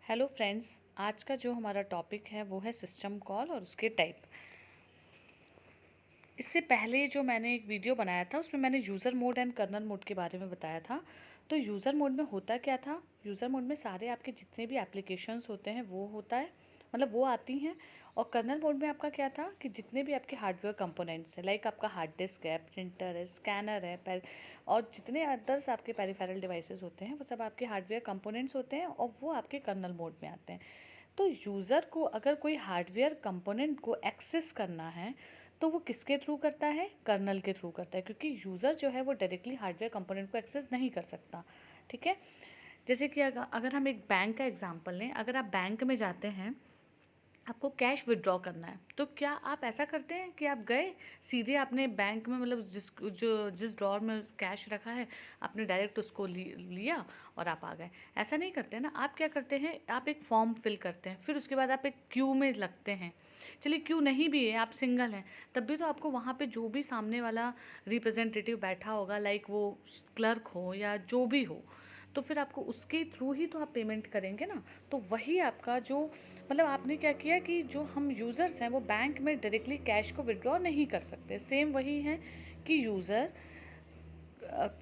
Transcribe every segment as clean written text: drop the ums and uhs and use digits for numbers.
Hello friends, आज का जो हमारा टॉपिक है वो है सिस्टम कॉल और उसके टाइप। इससे पहले जो मैंने एक वीडियो बनाया था उसमें मैंने user mode and kernel mode के बारे में बताया था। तो यूज़र मोड में होता क्या था, यूज़र मोड में सारे आपके जितने भी एप्लीकेशंस होते हैं वो होता है, मतलब वो आती हैं। और कर्नल मोड में आपका क्या था कि जितने भी आपके हार्डवेयर कंपोनेंट्स हैं, लाइक आपका हार्ड डिस्क है, प्रिंटर है, स्कैनर है, और जितने अदर्स आपके पेरिफेरल डिवाइसेस होते हैं वो सब आपके हार्डवेयर कंपोनेंट्स होते हैं और वो आपके कर्नल मोड में आते हैं। तो यूज़र को अगर कोई हार्डवेयर कंपोनेंट को एक्सेस करना है तो वो किसके थ्रू करता है, कर्नल के थ्रू करता है, क्योंकि यूज़र जो है वो डायरेक्टली हार्डवेयर कंपोनेंट को एक्सेस नहीं कर सकता। ठीक है। जैसे कि अगर हम एक बैंक का एग्जांपल लें, अगर आप बैंक में जाते हैं, आपको कैश विड्रॉ करना है, तो क्या आप ऐसा करते हैं कि आप गए सीधे आपने बैंक में, मतलब जिस ड्रॉर में कैश रखा है आपने डायरेक्ट उसको लिया और आप आ गए? ऐसा नहीं करते हैं ना। आप क्या करते हैं, आप एक फॉर्म फिल करते हैं, फिर उसके बाद आप एक क्यू में लगते हैं। चलिए क्यू नहीं भी है, आप सिंगल हैं, तब भी तो आपको वहाँ पे जो भी सामने वाला रिप्रेजेंटेटिव बैठा होगा, लाइक वो क्लर्क हो या जो भी हो, तो फिर आपको उसके थ्रू ही तो आप पेमेंट करेंगे ना। तो वही आपका जो, मतलब आपने क्या किया कि जो हम यूज़र्स हैं वो बैंक में डायरेक्टली कैश को विड्रॉ नहीं कर सकते। सेम वही है कि यूज़र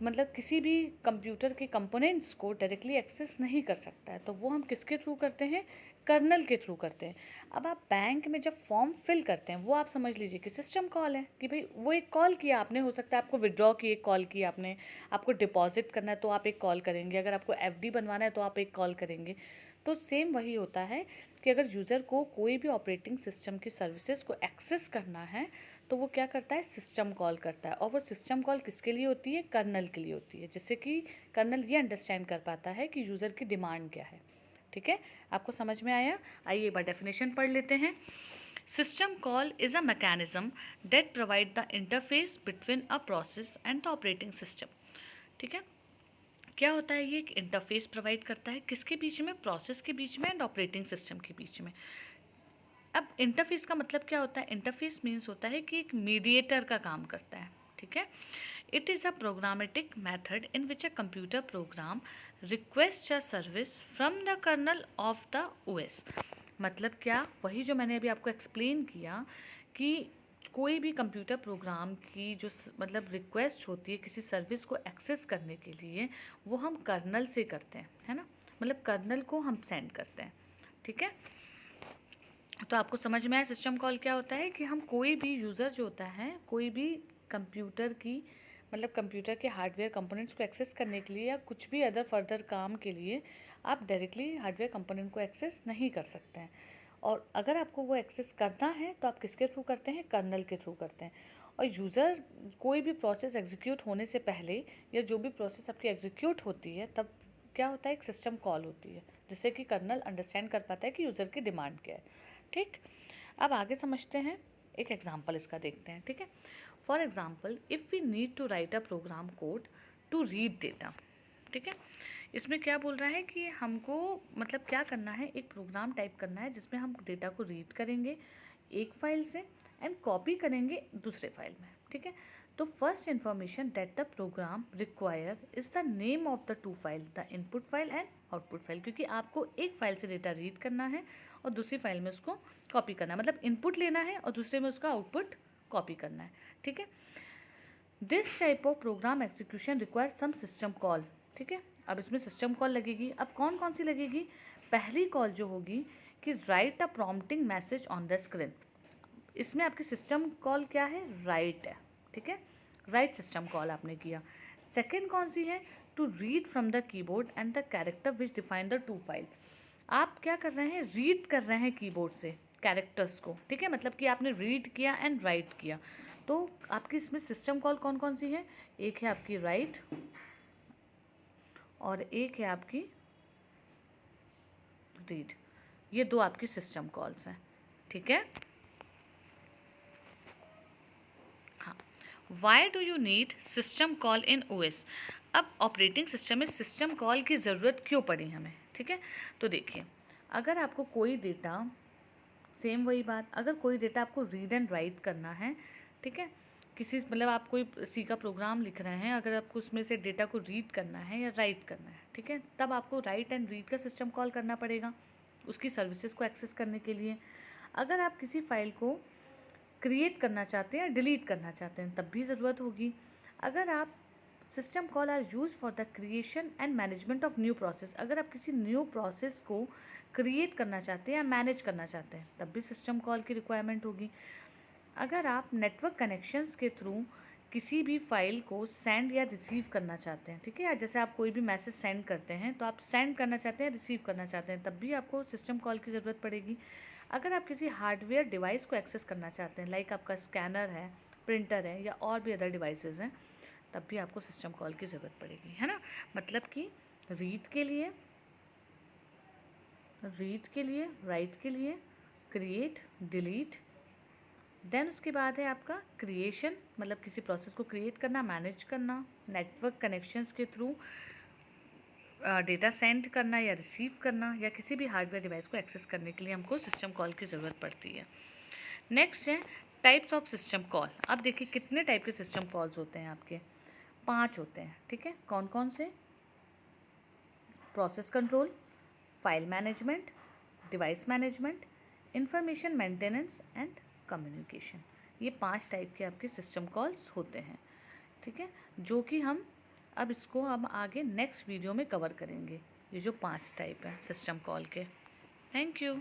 मतलब किसी भी कंप्यूटर के कंपोनेंट्स को डायरेक्टली एक्सेस नहीं कर सकता है, तो वो हम किसके थ्रू करते हैं, कर्नल के थ्रू करते हैं। अब आप बैंक में जब फॉर्म फिल करते हैं वो आप समझ लीजिए कि सिस्टम कॉल है, कि भाई वो एक कॉल किया आपने, हो सकता है आपको विड्रॉ की एक कॉल की आपने, आपको डिपॉजिट करना है तो आप एक कॉल करेंगे, अगर आपको एफडी बनवाना है तो आप एक कॉल करेंगे। तो सेम वही होता है कि अगर यूज़र को कोई भी ऑपरेटिंग सिस्टम की सर्विसेज को एक्सेस करना है तो वो क्या करता है, सिस्टम कॉल करता है। और वो सिस्टम कॉल किसके लिए होती है, कर्नल के लिए होती है, जिससे कि कर्नल ये अंडरस्टैंड कर पाता है कि यूज़र की डिमांड क्या है। ठीक है, आपको समझ में आया? आइए एक बार डेफिनेशन पढ़ लेते हैं। System call is a mechanism that provide the interface between a process and the operating system. ठीक है, क्या होता है, ये एक इंटरफेस प्रोवाइड करता है किसके बीच में, प्रोसेस के बीच में एंड ऑपरेटिंग सिस्टम के बीच में। अब इंटरफेस का मतलब क्या होता है, इंटरफेस मीन्स होता है कि एक मीडिएटर का काम करता है। ठीक है, it is a programmatic method in which a computer program request a service from the kernel of the OS. मतलब क्या, वही जो मैंने अभी आपको एक्सप्लेन किया कि कोई भी कंप्यूटर प्रोग्राम की जो मतलब रिक्वेस्ट होती है किसी सर्विस को एक्सेस करने के लिए, वो हम कर्नल से करते हैं, है ना, मतलब कर्नल को हम सेंड करते हैं। ठीक है, तो आपको समझ में आया सिस्टम कॉल क्या होता है, कि हम कोई भी यूज़र जो होता है, कोई भी कंप्यूटर की, मतलब कंप्यूटर के हार्डवेयर कंपोनेंट्स को एक्सेस करने के लिए या कुछ भी अदर फर्दर काम के लिए आप डायरेक्टली हार्डवेयर कंपोनेंट को एक्सेस नहीं कर सकते हैं। और अगर आपको वो एक्सेस करना है तो आप किसके थ्रू करते हैं, कर्नल के थ्रू करते हैं। और यूज़र कोई भी प्रोसेस एग्जीक्यूट होने से पहले या जो भी प्रोसेस आपकी एग्जीक्यूट होती है तब क्या होता है, एक सिस्टम कॉल होती है, जिससे कि कर्नल अंडरस्टैंड कर पाता है कि यूज़र की डिमांड क्या है। ठीक, अब आगे समझते हैं, एक एग्जांपल इसका देखते हैं। ठीक है, for example if we need to write a program code to read data. ठीक है, इसमें क्या बोल रहा है कि हमको मतलब क्या करना है, एक प्रोग्राम टाइप करना है जिसमें हम डेटा को रीड करेंगे एक फाइल से एंड कॉपी करेंगे दूसरे फाइल में। ठीक है, तो first information that the program require is the name of the two file, the input file and output file, क्योंकि आपको एक फाइल से डेटा रीड करना है और दूसरी फाइल में उसको कॉपी करना है, मतलब इनपुट लेना है और दूसरे में उसका आउटपुट कॉपी करना है। ठीक है, this type of program execution require some system call. ठीक है, अब इसमें सिस्टम कॉल लगेगी। अब कौन कौन सी लगेगी, पहली कॉल जो होगी कि right a prompting message on the screen. इसमें आपकी सिस्टम कॉल क्या है, राइट है। ठीक है, राइट सिस्टम कॉल आपने किया। सेकेंड कौन सी है, to read from the keyboard and the character which define the two file. आप क्या कर रहे हैं, रीड कर रहे हैं कीबोर्ड से कैरेक्टर्स को। ठीक है, मतलब कि आपने रीड किया एंड राइट किया। तो आपकी इसमें सिस्टम कॉल कौन कौन सी है, एक है आपकी राइट और एक है आपकी रीड, ये दो आपकी सिस्टम कॉल्स हैं। ठीक है, हाँ, why do you need system call in OS. अब ऑपरेटिंग सिस्टम में सिस्टम कॉल की ज़रूरत क्यों पड़ी हमें। ठीक है, तो देखिए, अगर आपको कोई डेटा, सेम वही बात, अगर कोई डेटा आपको रीड एंड राइट करना है, ठीक है, किसी मतलब आप कोई सी का प्रोग्राम लिख रहे हैं, अगर आपको उसमें से डेटा को रीड करना है या राइट करना है, ठीक है, तब आपको राइट एंड रीड का सिस्टम कॉल करना पड़ेगा उसकी सर्विसेज को एक्सेस करने के लिए। अगर आप किसी फाइल को क्रिएट करना चाहते हैं या डिलीट करना चाहते हैं तब भी ज़रूरत होगी। अगर आप system call are use for the creation and management of new process, अगर आप किसी न्यू प्रोसेस को क्रिएट करना चाहते हैं या मैनेज करना चाहते हैं तब भी सिस्टम कॉल की रिक्वायरमेंट होगी। अगर आप नेटवर्क कनेक्शंस के थ्रू किसी भी फाइल को सेंड या रिसीव करना चाहते हैं, ठीक है, या जैसे आप कोई भी मैसेज सेंड करते हैं तो आप सेंड करना चाहते हैं, रिसीव करना चाहते हैं, तब भी आपको सिस्टम कॉल की ज़रूरत पड़ेगी। अगर आप किसी हार्डवेयर डिवाइस को एक्सेस करना चाहते हैं, लाइक आपका स्कैनर है, प्रिंटर है या और भी अदर डिवाइसेस हैं, तब भी आपको सिस्टम कॉल की ज़रूरत पड़ेगी, है ना। मतलब कि रीड के लिए, राइट के लिए, क्रिएट, डिलीट, देन उसके बाद है आपका क्रिएशन, मतलब किसी प्रोसेस को क्रिएट करना, मैनेज करना, नेटवर्क कनेक्शंस के थ्रू डेटा सेंड करना या रिसीव करना, या किसी भी हार्डवेयर डिवाइस को एक्सेस करने के लिए हमको सिस्टम कॉल की ज़रूरत पड़ती है। नेक्स्ट है टाइप्स ऑफ सिस्टम कॉल। अब देखिए कितने टाइप के सिस्टम कॉल्स होते हैं आपके, 5 होते हैं, ठीक है। कौन कौन से? Process control, file management, device management, information maintenance and communication. ये 5 टाइप के आपके सिस्टम कॉल्स होते हैं, ठीक है, जो कि अब इसको हम आगे नेक्स्ट वीडियो में कवर करेंगे, ये जो 5 टाइप हैं सिस्टम कॉल के। Thank you.